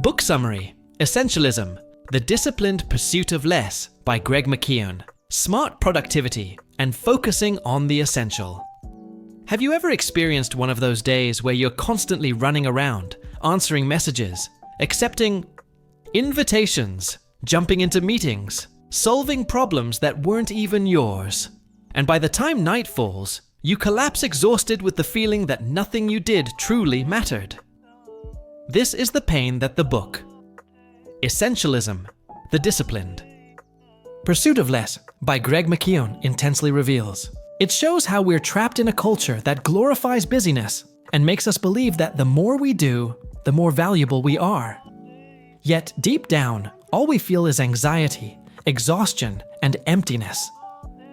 Book Summary: Essentialism, The Disciplined Pursuit of Less by Greg McKeown. Smart productivity and focusing on the essential. Have you ever experienced one of those days where you're constantly running around, answering messages, accepting invitations, jumping into meetings, solving problems that weren't even yours? And by the time night falls, you collapse exhausted with the feeling that nothing you did truly mattered. This is the pain that the book, Essentialism, The Disciplined Pursuit of Less by Greg McKeown intensely reveals. It shows how we're trapped in a culture that glorifies busyness and makes us believe that the more we do, the more valuable we are. Yet deep down, all we feel is anxiety, exhaustion, and emptiness.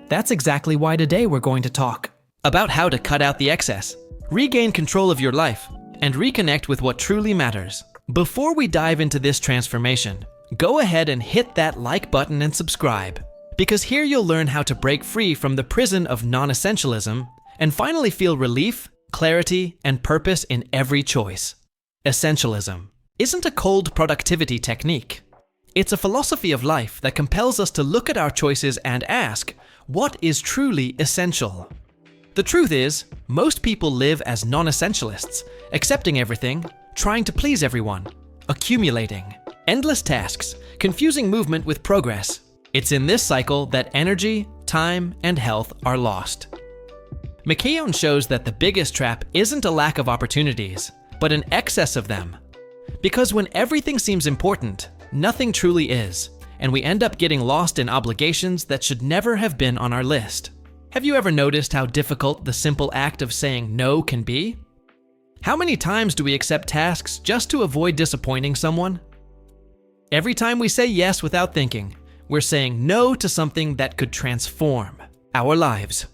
That's exactly why today we're going to talk about how to cut out the excess, regain control of your life, and reconnect with what truly matters. Before we dive into this transformation, go ahead and hit that like button and subscribe, because here you'll learn how to break free from the prison of non-essentialism and finally feel relief, clarity, and purpose in every choice. Essentialism isn't a cold productivity technique. It's a philosophy of life that compels us to look at our choices and ask, what is truly essential? The truth is, most people live as non-essentialists, accepting everything, trying to please everyone, accumulating endless tasks, confusing movement with progress. It's in this cycle that energy, time, and health are lost. McKeown shows that the biggest trap isn't a lack of opportunities, but an excess of them. Because when everything seems important, nothing truly is, and we end up getting lost in obligations that should never have been on our list. Have you ever noticed how difficult the simple act of saying no can be? How many times do we accept tasks just to avoid disappointing someone? Every time we say yes without thinking, we're saying no to something that could transform our lives.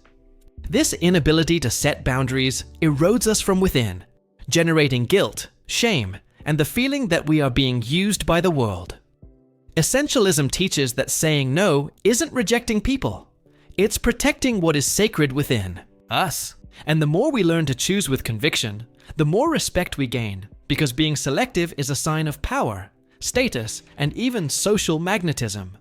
This inability to set boundaries erodes us from within, generating guilt, shame, and the feeling that we are being used by the world. Essentialism teaches that saying no isn't rejecting people. It's protecting what is sacred within us. And the more we learn to choose with conviction, the more respect we gain, because being selective is a sign of power, status, and even social magnetism.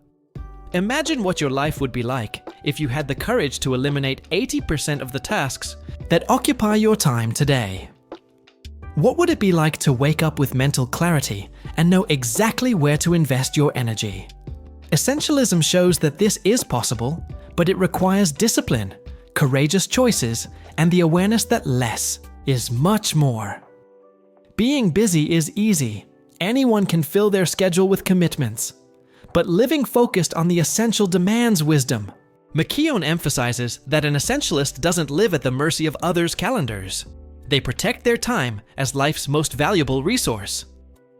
Imagine what your life would be like if you had the courage to eliminate 80% of the tasks that occupy your time today. What would it be like to wake up with mental clarity and know exactly where to invest your energy? Essentialism shows that this is possible, but it requires discipline, courageous choices, and the awareness that less is much more. Being busy is easy. Anyone can fill their schedule with commitments. But living focused on the essential demands wisdom. McKeown emphasizes that an essentialist doesn't live at the mercy of others' calendars. They protect their time as life's most valuable resource.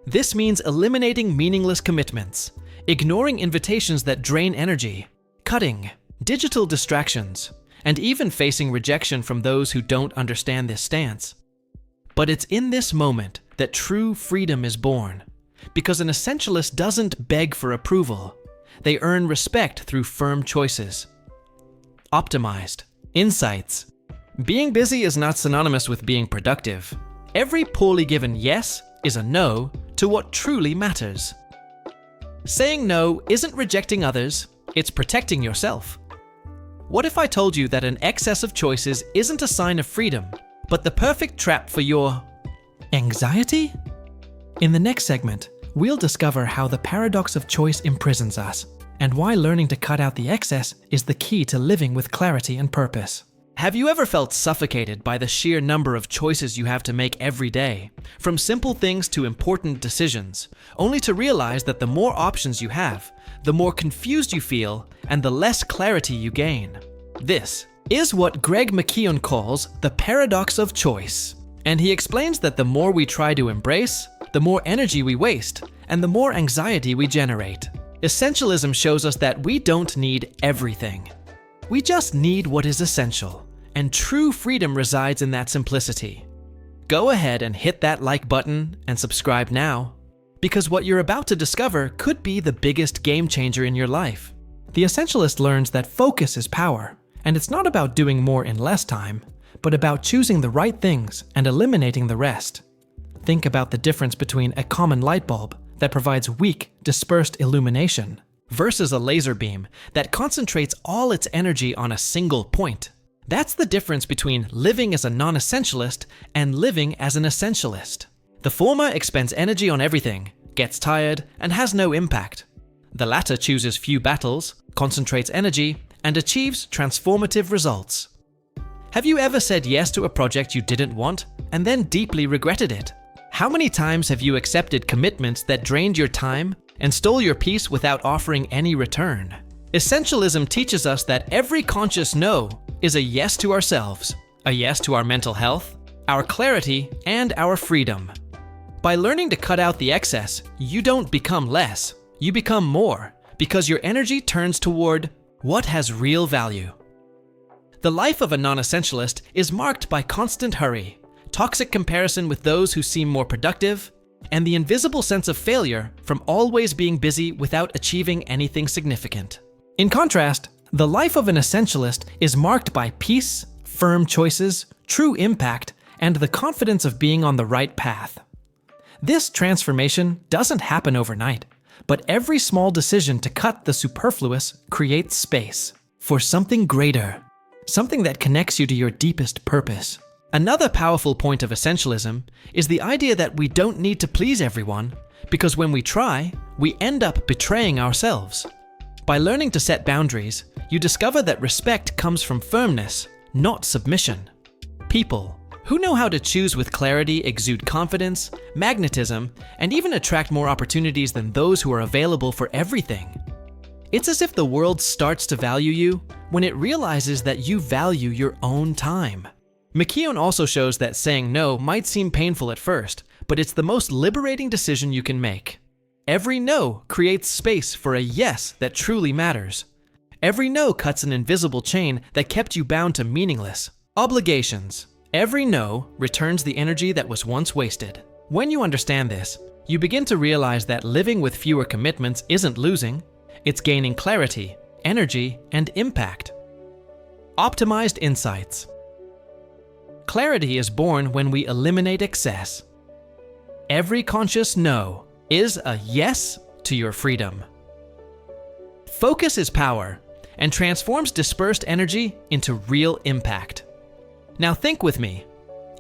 This means eliminating meaningless commitments, ignoring invitations that drain energy, cutting digital distractions, and even facing rejection from those who don't understand this stance. But it's in this moment that true freedom is born, because an essentialist doesn't beg for approval. They earn respect through firm choices. Optimized insights. Being busy is not synonymous with being productive. Every poorly given yes is a no to what truly matters. Saying no isn't rejecting others, it's protecting yourself. What if I told you that an excess of choices isn't a sign of freedom, but the perfect trap for your anxiety? In the next segment, we'll discover how the paradox of choice imprisons us, and why learning to cut out the excess is the key to living with clarity and purpose. Have you ever felt suffocated by the sheer number of choices you have to make every day, from simple things to important decisions, only to realize that the more options you have, the more confused you feel and the less clarity you gain? This is what Greg McKeown calls the paradox of choice. And he explains that the more we try to embrace, the more energy we waste, and the more anxiety we generate. Essentialism shows us that we don't need everything. We just need what is essential, and true freedom resides in that simplicity. Go ahead and hit that like button and subscribe now, because what you're about to discover could be the biggest game changer in your life. The essentialist learns that focus is power, and it's not about doing more in less time, but about choosing the right things and eliminating the rest. Think about the difference between a common light bulb that provides weak, dispersed illumination, versus a laser beam that concentrates all its energy on a single point. That's the difference between living as a non-essentialist and living as an essentialist. The former expends energy on everything, gets tired, and has no impact. The latter chooses few battles, concentrates energy, and achieves transformative results. Have you ever said yes to a project you didn't want and then deeply regretted it? How many times have you accepted commitments that drained your time and stole your peace without offering any return? Essentialism teaches us that every conscious no is a yes to ourselves, a yes to our mental health, our clarity, and our freedom. By learning to cut out the excess, you don't become less, you become more, because your energy turns toward what has real value. The life of a non-essentialist is marked by constant hurry, toxic comparison with those who seem more productive, and the invisible sense of failure from always being busy without achieving anything significant. In contrast, the life of an essentialist is marked by peace, firm choices, true impact, and the confidence of being on the right path. This transformation doesn't happen overnight, but every small decision to cut the superfluous creates space for something greater, something that connects you to your deepest purpose. Another powerful point of essentialism is the idea that we don't need to please everyone, because when we try, we end up betraying ourselves. By learning to set boundaries, you discover that respect comes from firmness, not submission. People who know how to choose with clarity exude confidence, magnetism, and even attract more opportunities than those who are available for everything. It's as if the world starts to value you when it realizes that you value your own time. McKeown also shows that saying no might seem painful at first, but it's the most liberating decision you can make. Every no creates space for a yes that truly matters. Every no cuts an invisible chain that kept you bound to meaningless obligations. Every no returns the energy that was once wasted. When you understand this, you begin to realize that living with fewer commitments isn't losing, it's gaining clarity, energy, and impact. Optimized insights. Clarity is born when we eliminate excess. Every conscious no is a yes to your freedom. Focus is power and transforms dispersed energy into real impact. Now think with me.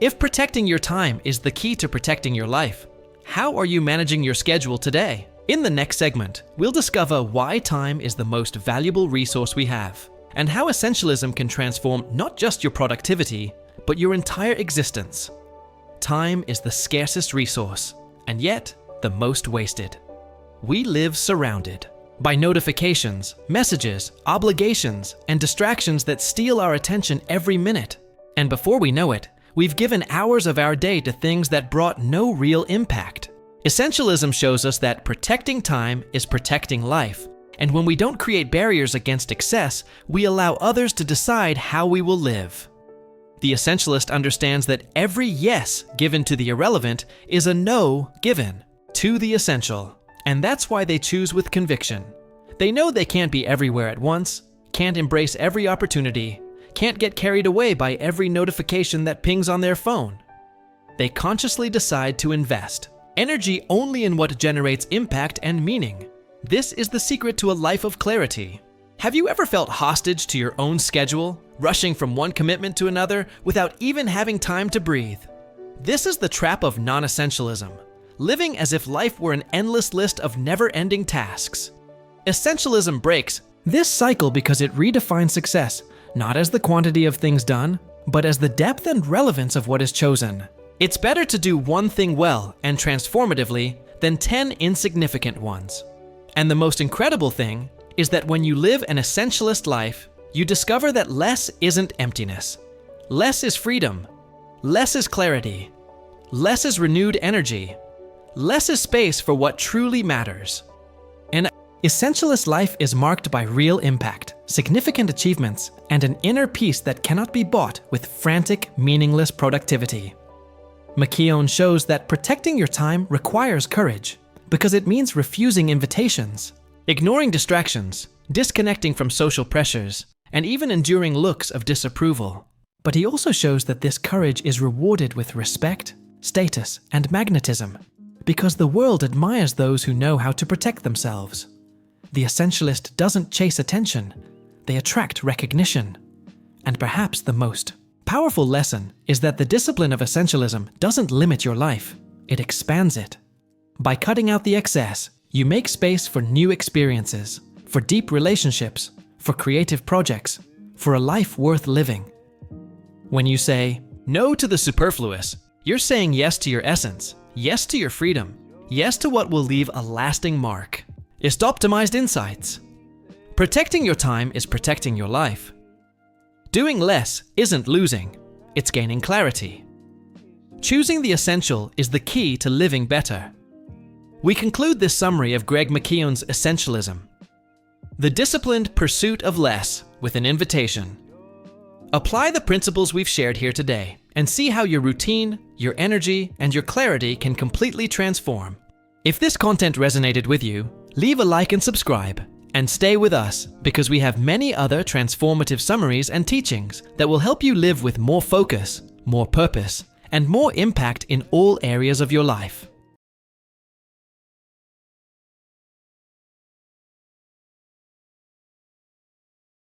If protecting your time is the key to protecting your life, how are you managing your schedule today? In the next segment, we'll discover why time is the most valuable resource we have, and how essentialism can transform not just your productivity, but your entire existence. Time is the scarcest resource, and yet the most wasted. We live surrounded by notifications, messages, obligations, and distractions that steal our attention every minute. And before we know it, we've given hours of our day to things that brought no real impact. Essentialism shows us that protecting time is protecting life, and when we don't create barriers against excess, we allow others to decide how we will live. The essentialist understands that every yes given to the irrelevant is a no given to the essential, and that's why they choose with conviction. They know they can't be everywhere at once, can't embrace every opportunity, can't get carried away by every notification that pings on their phone. They consciously decide to invest energy only in what generates impact and meaning. This is the secret to a life of clarity. Have you ever felt hostage to your own schedule, rushing from one commitment to another without even having time to breathe? This is the trap of non-essentialism, living as if life were an endless list of never-ending tasks. Essentialism breaks this cycle because it redefines success, not as the quantity of things done, but as the depth and relevance of what is chosen. It's better to do one thing well and transformatively than 10 insignificant ones. And the most incredible thing is that when you live an essentialist life, you discover that less isn't emptiness. Less is freedom. Less is clarity. Less is renewed energy. Less is space for what truly matters. An essentialist life is marked by real impact, significant achievements, and an inner peace that cannot be bought with frantic, meaningless productivity. McKeown shows that protecting your time requires courage, because it means refusing invitations, ignoring distractions, disconnecting from social pressures, and even enduring looks of disapproval. But he also shows that this courage is rewarded with respect, status, and magnetism. because the world admires those who know how to protect themselves. The essentialist doesn't chase attention, they attract recognition. And perhaps the most powerful lesson is that the discipline of essentialism doesn't limit your life, it expands it. By cutting out the excess, you make space for new experiences, for deep relationships, for creative projects, for a life worth living. When you say no to the superfluous, you're saying yes to your essence, yes to your freedom, yes to what will leave a lasting mark. It's optimized insights. Protecting your time is protecting your life. Doing less isn't losing, it's gaining clarity. Choosing the essential is the key to living better. We conclude this summary of Greg McKeown's Essentialism, the disciplined pursuit of less, with an invitation. Apply the principles we've shared here today and see how your routine, your energy, and your clarity can completely transform. If this content resonated with you, leave a like and subscribe, and stay with us because we have many other transformative summaries and teachings that will help you live with more focus, more purpose, and more impact in all areas of your life.